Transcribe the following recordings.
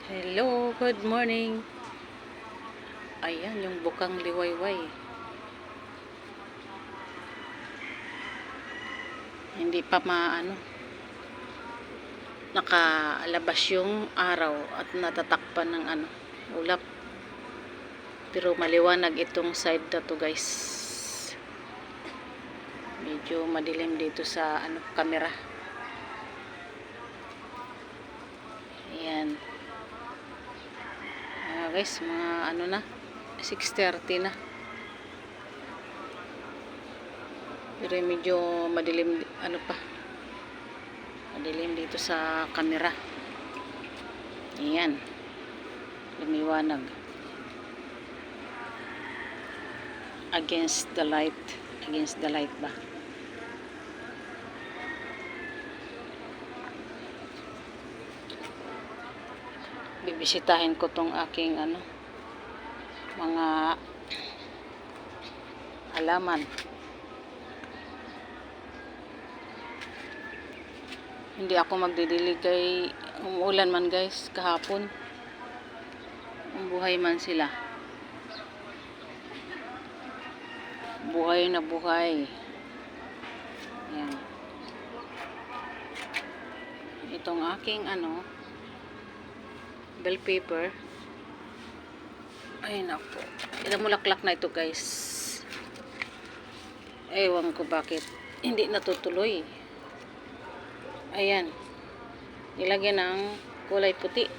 Hello, good morning. Ayan, yung bukang liwayway. Hindi pa nakalabas yung araw at natatakpan ng ulap. Pero maliwanag itong side na to, guys. Medyo madilim dito sa camera. Ayan. Guys, mga 6:30 na. Pero medyo madilim madilim dito sa camera. Ayan. Lumiwanag. Against the light ba? Bibisitahin ko tong aking mga halaman. Hindi ako magdidilig kay umuulan man, guys, kahapon. Buhay man sila. Buhay na buhay. Ayan. Itong aking bell paper. Ay nako. Ilang mulaklak na ito, guys. Ewan ko bakit hindi natutuloy. Ayan. Nilagyan ng kulay puti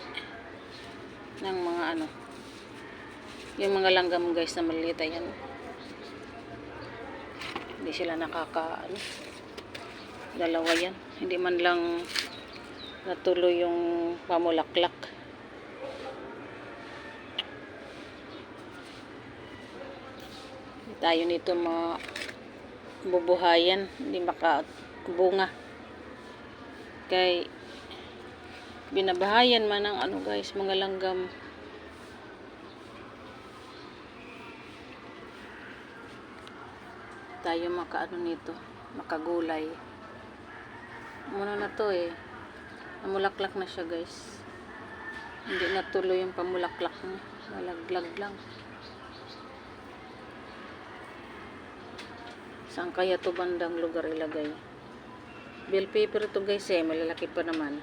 ng mga yung mga langgam, guys, na maliit. Ayan. Hindi sila dalawa yan. Hindi man lang natuloy yung pamulaklak. Hindi tayo nito mabubuhayan. Hindi makabunga. Kay binabahayan man ng guys, mga langgam. Tayo nito, makagulay. Muna na to namulaklak na siya, guys. Hindi natuloy yung pamulaklak niya. Malaglag lang. Saan kaya to bandang lugar ilagay? Bell paper ito, guys, malalaki pa naman.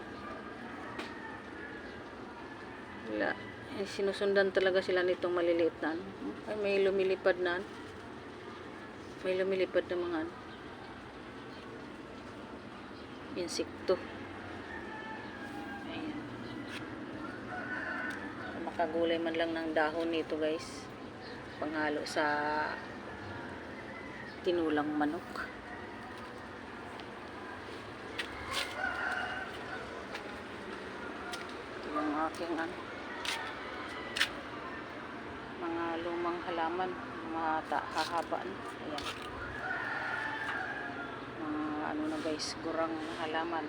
Wala. Sinusundan talaga sila nitong maliliit na Ay, may lumilipad na mga insekto. Ayan. Makagulay man lang ng dahon nito, guys. Panghalo sa tinulang manok. Ito yung aking mga lumang halaman, mga hahaba na. Ayan. Mga na, guys, gurang halaman.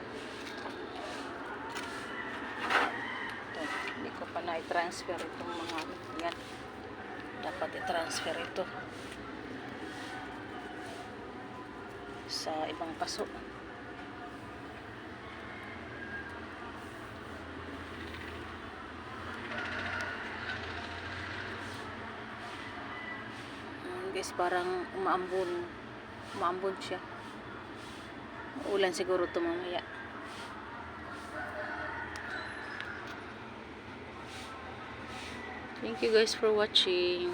Ito, hindi ko pa na-transfer itong mga yan. Dapat i-transfer ito sa ibang paso. Guys, parang umaambon siya. Ulan siguro ito mamaya. Thank you, guys, for watching.